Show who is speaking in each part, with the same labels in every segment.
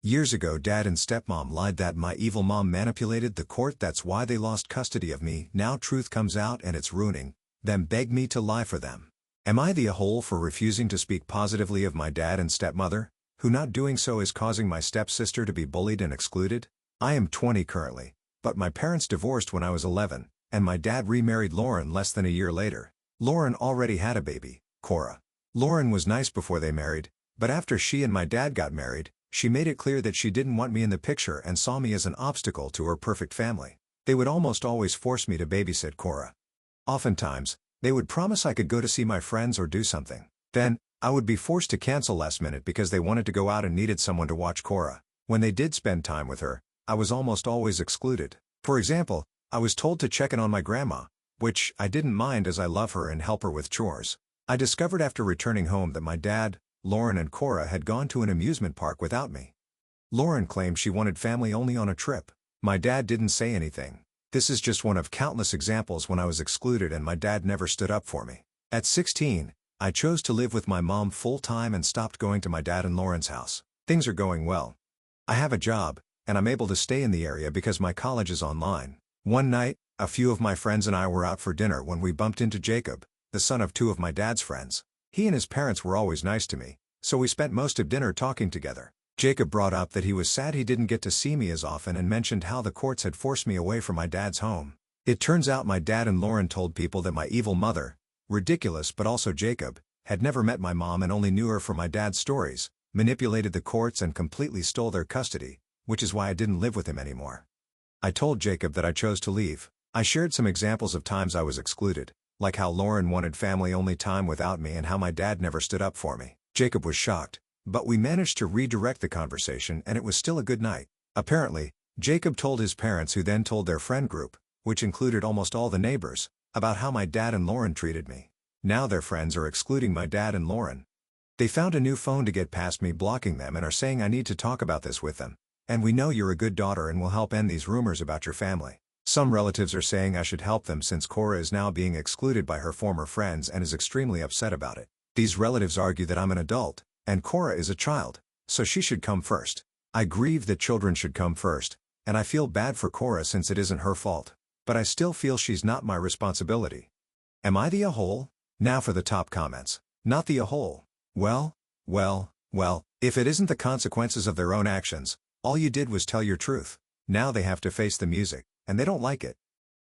Speaker 1: Years ago dad and stepmom lied that my evil mom manipulated the court, that's why they lost custody of me. Now truth comes out and it's ruining them, beg me to lie for them. Am I the a-hole for refusing to speak positively of my dad and stepmother, who not doing so is causing my stepsister to be bullied and excluded? I am 20 currently, but my parents divorced when I was 11, and my dad remarried Lauren less than a year later. Lauren already had a baby, Cora. Lauren was nice before they married, but after she and my dad got married, she made it clear that she didn't want me in the picture and saw me as an obstacle to her perfect family. They would almost always force me to babysit Cora. Oftentimes, they would promise I could go to see my friends or do something. Then, I would be forced to cancel last minute because they wanted to go out and needed someone to watch Cora. When they did spend time with her, I was almost always excluded. For example, I was told to check in on my grandma, which I didn't mind as I love her and help her with chores. I discovered after returning home that my dad, Lauren and Cora had gone to an amusement park without me. Lauren claimed she wanted family only on a trip. My dad didn't say anything. This is just one of countless examples when I was excluded and my dad never stood up for me. At 16, I chose to live with my mom full-time and stopped going to my dad and Lauren's house. Things are going well. I have a job, and I'm able to stay in the area because my college is online. One night, a few of my friends and I were out for dinner when we bumped into Jacob, the son of two of my dad's friends. He and his parents were always nice to me, so we spent most of dinner talking together. Jacob brought up that he was sad he didn't get to see me as often and mentioned how the courts had forced me away from my dad's home. It turns out my dad and Lauren told people that my evil mother, ridiculous but also Jacob, had never met my mom and only knew her from my dad's stories, manipulated the courts and completely stole their custody, which is why I didn't live with him anymore. I told Jacob that I chose to leave. I shared some examples of times I was excluded, like how Lauren wanted family-only time without me and how my dad never stood up for me. Jacob was shocked, but we managed to redirect the conversation and it was still a good night. Apparently, Jacob told his parents, who then told their friend group, which included almost all the neighbors, about how my dad and Lauren treated me. Now their friends are excluding my dad and Lauren. They found a new phone to get past me blocking them and are saying I need to talk about this with them. And we know you're a good daughter and will help end these rumors about your family. Some relatives are saying I should help them since Cora is now being excluded by her former friends and is extremely upset about it. These relatives argue that I'm an adult, and Cora is a child, so she should come first. I grieve that children should come first, and I feel bad for Cora since it isn't her fault. But I still feel she's not my responsibility. Am I the a-hole? Now for the top comments. Not the a-hole. Well, if it isn't the consequences of their own actions, all you did was tell your truth. Now they have to face the music, and they don't like it.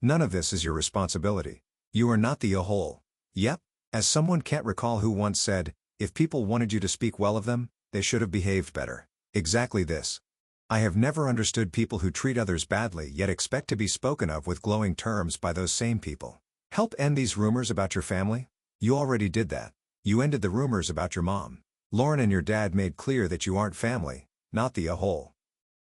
Speaker 1: None of this is your responsibility. You are not the a-hole. Yep, as someone can't recall who once said, if people wanted you to speak well of them, they should have behaved better. Exactly this. I have never understood people who treat others badly yet expect to be spoken of with glowing terms by those same people. Help end these rumors about your family? You already did that. You ended the rumors about your mom. Lauren and your dad made clear that you aren't family, not the a-hole.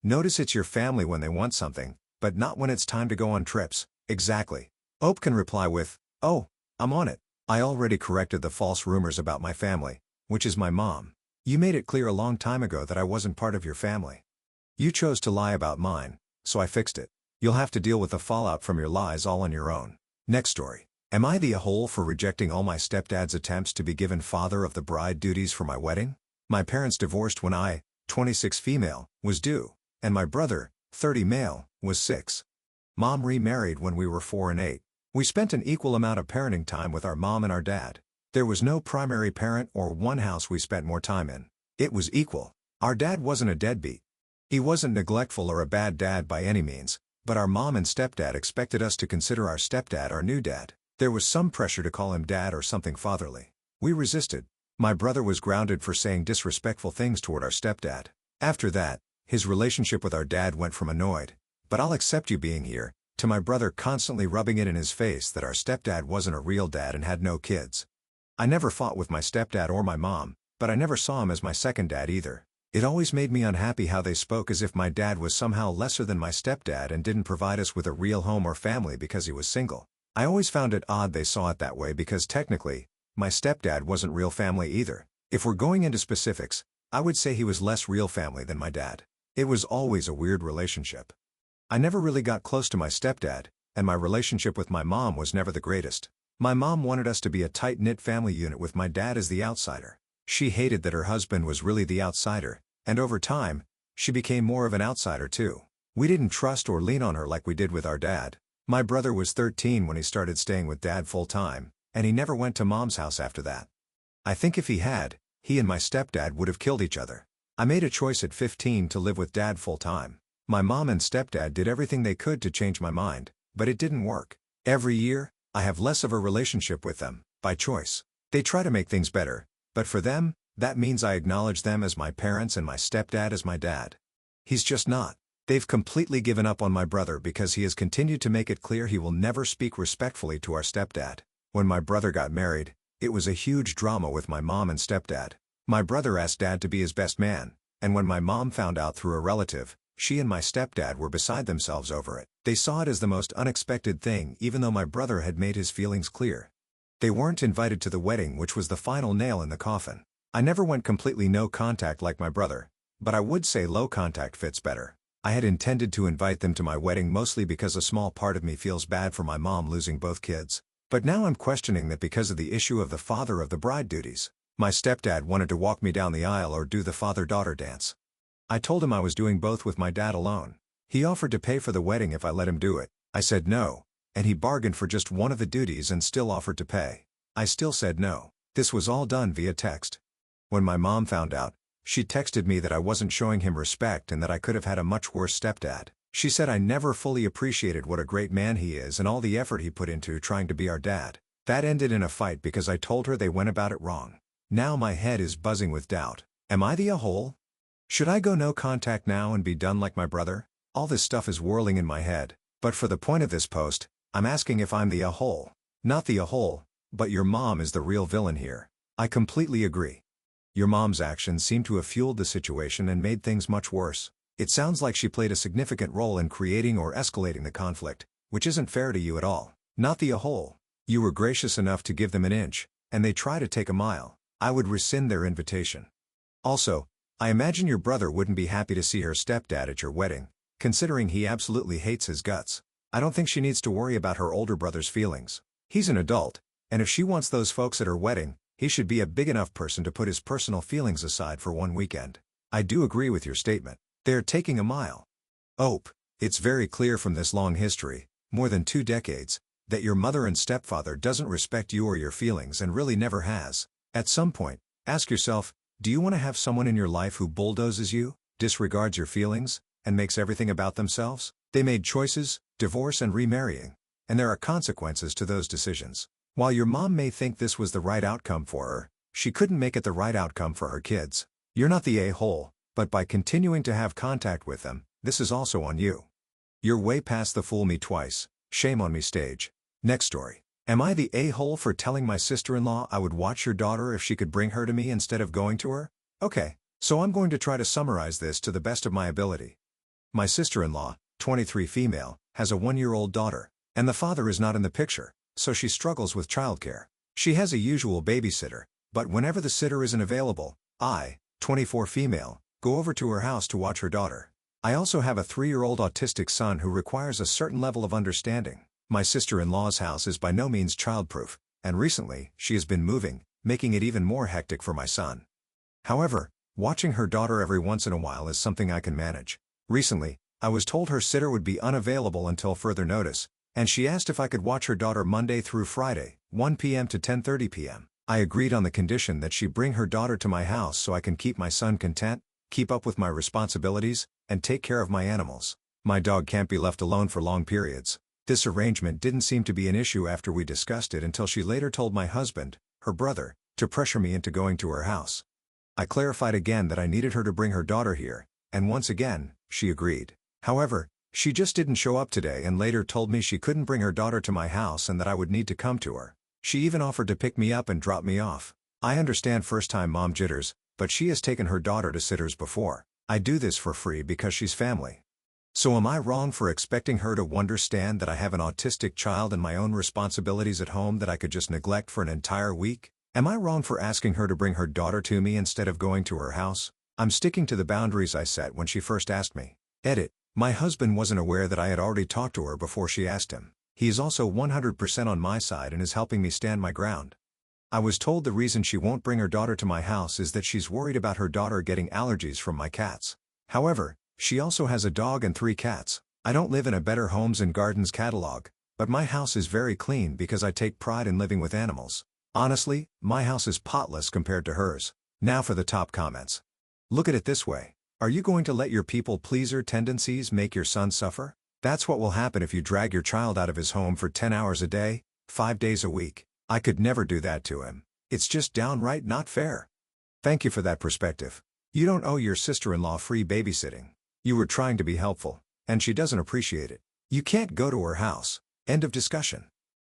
Speaker 1: Notice it's your family when they want something, but not when it's time to go on trips. Exactly. Ope can reply with, oh, I'm on it. I already corrected the false rumors about my family, which is my mom. You made it clear a long time ago that I wasn't part of your family. You chose to lie about mine, so I fixed it. You'll have to deal with the fallout from your lies all on your own. Next story. Am I the a-hole for rejecting all my stepdad's attempts to be given father of the bride duties for my wedding? My parents divorced when I, 26 female, was due, and my brother, 30 male, was 6. Mom remarried when we were 4 and 8. We spent an equal amount of parenting time with our mom and our dad. There was no primary parent or one house we spent more time in. It was equal. Our dad wasn't a deadbeat. He wasn't neglectful or a bad dad by any means, but our mom and stepdad expected us to consider our stepdad our new dad. There was some pressure to call him dad or something fatherly. We resisted. My brother was grounded for saying disrespectful things toward our stepdad. After that, his relationship with our dad went from annoyed, but I'll accept you being here, to my brother constantly rubbing it in his face that our stepdad wasn't a real dad and had no kids. I never fought with my stepdad or my mom, but I never saw him as my second dad either. It always made me unhappy how they spoke as if my dad was somehow lesser than my stepdad and didn't provide us with a real home or family because he was single. I always found it odd they saw it that way because technically, my stepdad wasn't real family either. If we're going into specifics, I would say he was less real family than my dad. It was always a weird relationship. I never really got close to my stepdad, and my relationship with my mom was never the greatest. My mom wanted us to be a tight-knit family unit with my dad as the outsider. She hated that her husband was really the outsider, and over time, She became more of an outsider too. We didn't trust or lean on her like we did with our dad. My brother was 13 when he started staying with dad full-time, and he never went to mom's house after that. I think if he had, he and my stepdad would have killed each other. I made a choice at 15 to live with dad full-time. My mom and stepdad did everything they could to change my mind, but it didn't work. Every year, I have less of a relationship with them, by choice. They try to make things better, but for them, that means I acknowledge them as my parents and my stepdad as my dad. He's just not. They've completely given up on my brother because he has continued to make it clear he will never speak respectfully to our stepdad. When my brother got married, it was a huge drama with my mom and stepdad. My brother asked dad to be his best man, and when my mom found out through a relative, she and my stepdad were beside themselves over it. They saw it as the most unexpected thing even though my brother had made his feelings clear. They weren't invited to the wedding, which was the final nail in the coffin. I never went completely no contact like my brother, but I would say low contact fits better. I had intended to invite them to my wedding mostly because a small part of me feels bad for my mom losing both kids. But now I'm questioning that because of the issue of the father of the bride duties. My stepdad wanted to walk me down the aisle or do the father-daughter dance. I told him I was doing both with my dad alone. He offered to pay for the wedding if I let him do it. I said no, and he bargained for just one of the duties and still offered to pay. I still said no. This was all done via text. When my mom found out, she texted me that I wasn't showing him respect and that I could have had a much worse stepdad. She said I never fully appreciated what a great man he is and all the effort he put into trying to be our dad. That ended in a fight because I told her they went about it wrong. Now my head is buzzing with doubt. Am I the a-hole? Should I go no contact now and be done like my brother? All this stuff is whirling in my head, but for the point of this post, I'm asking if I'm the a-hole. Not the a-hole, but your mom is the real villain here. I completely agree. Your mom's actions seem to have fueled the situation and made things much worse. It sounds like she played a significant role in creating or escalating the conflict, which isn't fair to you at all. Not the a-hole. You were gracious enough to give them an inch, and they try to take a mile. I would rescind their invitation. Also, I imagine your brother wouldn't be happy to see her stepdad at your wedding, considering he absolutely hates his guts. I don't think she needs to worry about her older brother's feelings. He's an adult, and if she wants those folks at her wedding, he should be a big enough person to put his personal feelings aside for one weekend. I do agree with your statement. They're taking a mile. It's very clear from this long history, more than 2 decades, that your mother and stepfather doesn't respect you or your feelings and really never has. At some point, ask yourself, do you want to have someone in your life who bulldozes you, disregards your feelings, and makes everything about themselves? They made choices, divorce and remarrying, and there are consequences to those decisions. While your mom may think this was the right outcome for her, she couldn't make it the right outcome for her kids. You're not the a-hole, but by continuing to have contact with them, this is also on you. You're way past the fool me twice, shame on me stage. Next story. Am I the a-hole for telling my sister-in-law I would watch your daughter if she could bring her to me instead of going to her? Okay, so I'm going to try to summarize this to the best of my ability. My sister-in-law, 23 female, has a 1-year-old daughter, and the father is not in the picture, so she struggles with childcare. She has a usual babysitter, but whenever the sitter isn't available, I, 24 female, go over to her house to watch her daughter. I also have a 3-year-old autistic son who requires a certain level of understanding. My sister-in-law's house is by no means childproof, and recently, she has been moving, making it even more hectic for my son. However, watching her daughter every once in a while is something I can manage. Recently, I was told her sitter would be unavailable until further notice, and she asked if I could watch her daughter Monday through Friday, 1 p.m. to 10:30 p.m. I agreed on the condition that she bring her daughter to my house so I can keep my son content, keep up with my responsibilities, and take care of my animals. My dog can't be left alone for long periods. This arrangement didn't seem to be an issue after we discussed it until she later told my husband, her brother, to pressure me into going to her house. I clarified again that I needed her to bring her daughter here, and once again, she agreed. However, she just didn't show up today and later told me she couldn't bring her daughter to my house and that I would need to come to her. She even offered to pick me up and drop me off. I understand first-time mom jitters, but she has taken her daughter to sitters before. I do this for free because she's family. So am I wrong for expecting her to understand that I have an autistic child and my own responsibilities at home that I could just neglect for an entire week? Am I wrong for asking her to bring her daughter to me instead of going to her house? I'm sticking to the boundaries I set when she first asked me. Edit. My husband wasn't aware that I had already talked to her before she asked him. He is also 100% on my side and is helping me stand my ground. I was told the reason she won't bring her daughter to my house is that she's worried about her daughter getting allergies from my cats. However, she also has a dog and 3 cats. I don't live in a Better Homes and Gardens catalog, but my house is very clean because I take pride in living with animals. Honestly, my house is spotless compared to hers. Now for the top comments. Look at it this way. Are you going to let your people-pleaser tendencies make your son suffer? That's what will happen if you drag your child out of his home for 10 hours a day, 5 days a week. I could never do that to him. It's just downright not fair. Thank you for that perspective. You don't owe your sister-in-law free babysitting. You were trying to be helpful, and she doesn't appreciate it. You can't go to her house. End of discussion.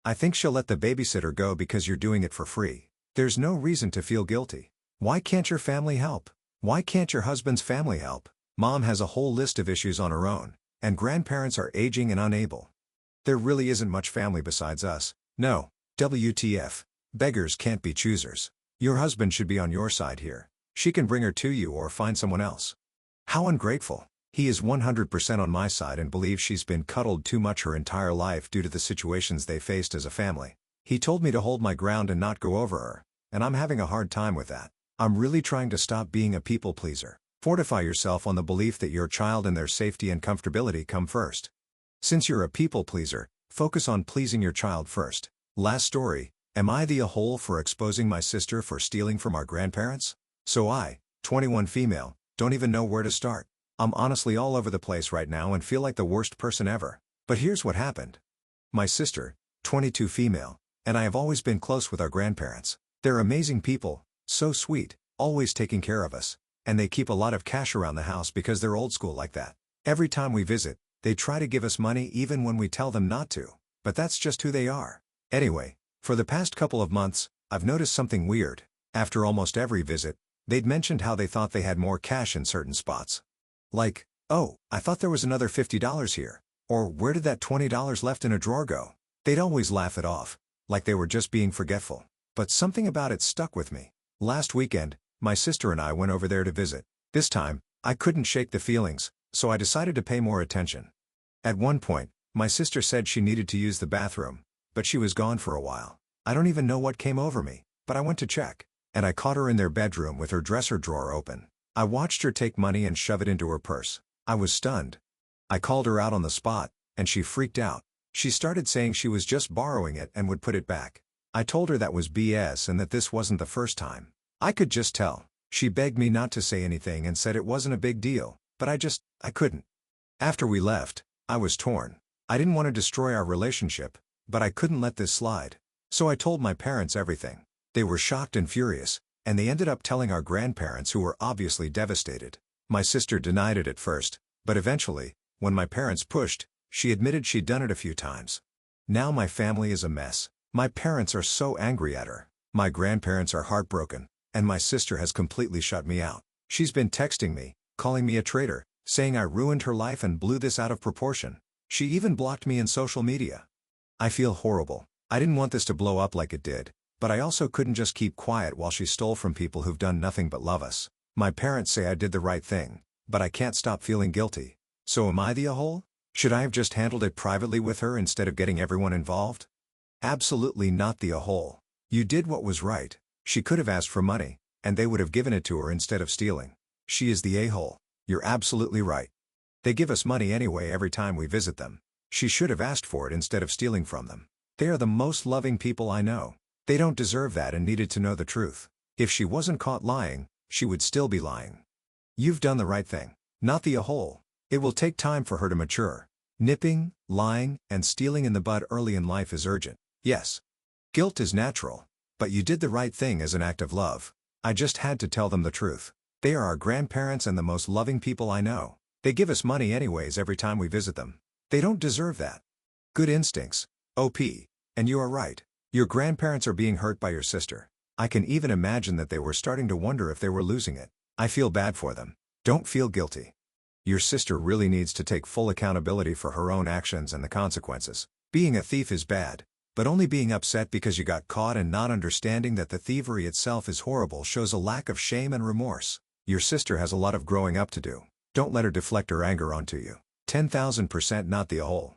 Speaker 1: I think she'll let the babysitter go because you're doing it for free. There's no reason to feel guilty. Why can't your family help? Why can't your husband's family help? Mom has a whole list of issues on her own, and grandparents are aging and unable. There really isn't much family besides us. No. WTF. Beggars can't be choosers. Your husband should be on your side here. She can bring her to you or find someone else. How ungrateful. He is 100% on my side and believes she's been cuddled too much her entire life due to the situations they faced as a family. He told me to hold my ground and not go over her, and I'm having a hard time with that. I'm really trying to stop being a people pleaser. Fortify yourself on the belief that your child and their safety and comfortability come first. Since you're a people pleaser, focus on pleasing your child first. Last story. Am I the a-hole for exposing my sister for stealing from our grandparents? So I, 21 female, don't even know where to start. I'm honestly all over the place right now and feel like the worst person ever. But here's what happened. My sister, 22 female, and I have always been close with our grandparents. They're amazing people, so sweet, always taking care of us, and they keep a lot of cash around the house because they're old school like that. Every time we visit, they try to give us money even when we tell them not to, but that's just who they are. Anyway, for the past couple of months, I've noticed something weird. After almost every visit, they'd mentioned how they thought they had more cash in certain spots. Like, oh, I thought there was another $50 here. Or where did that $20 left in a drawer go? They'd always laugh it off, like they were just being forgetful. But something about it stuck with me. Last weekend, my sister and I went over there to visit. This time, I couldn't shake the feelings, so I decided to pay more attention. At one point, my sister said she needed to use the bathroom, but she was gone for a while. I don't even know what came over me, but I went to check, and I caught her in their bedroom with her dresser drawer open. I watched her take money and shove it into her purse. I was stunned. I called her out on the spot, and she freaked out. She started saying she was just borrowing it and would put it back. I told her that was BS and that this wasn't the first time. I could just tell. She begged me not to say anything and said it wasn't a big deal, but I couldn't. After we left, I was torn. I didn't want to destroy our relationship, but I couldn't let this slide. So I told my parents everything. They were shocked and furious, and they ended up telling our grandparents, who were obviously devastated. My sister denied it at first, but eventually, when my parents pushed, she admitted she'd done it a few times. Now my family is a mess. My parents are so angry at her. My grandparents are heartbroken, and my sister has completely shut me out. She's been texting me, calling me a traitor, saying I ruined her life and blew this out of proportion. She even blocked me in social media. I feel horrible. I didn't want this to blow up like it did, but I also couldn't just keep quiet while she stole from people who've done nothing but love us. My parents say I did the right thing, but I can't stop feeling guilty. So am I the a-hole? Should I have just handled it privately with her instead of getting everyone involved? Absolutely not the a-hole. You did what was right. She could have asked for money, and they would have given it to her instead of stealing. She is the a-hole. You're absolutely right. They give us money anyway every time we visit them. She should have asked for it instead of stealing from them. They are the most loving people I know. They don't deserve that and needed to know the truth. If she wasn't caught lying, she would still be lying. You've done the right thing. Not the a-hole. It will take time for her to mature. Nipping, lying, and stealing in the bud early in life is urgent. Yes. Guilt is natural. But you did the right thing as an act of love. I just had to tell them the truth. They are our grandparents and the most loving people I know. They give us money anyways every time we visit them. They don't deserve that. Good instincts. OP. And you are right. Your grandparents are being hurt by your sister. I can even imagine that they were starting to wonder if they were losing it. I feel bad for them. Don't feel guilty. Your sister really needs to take full accountability for her own actions and the consequences. Being a thief is bad, but only being upset because you got caught and not understanding that the thievery itself is horrible shows a lack of shame and remorse. Your sister has a lot of growing up to do. Don't let her deflect her anger onto you. 10,000% not the a-hole.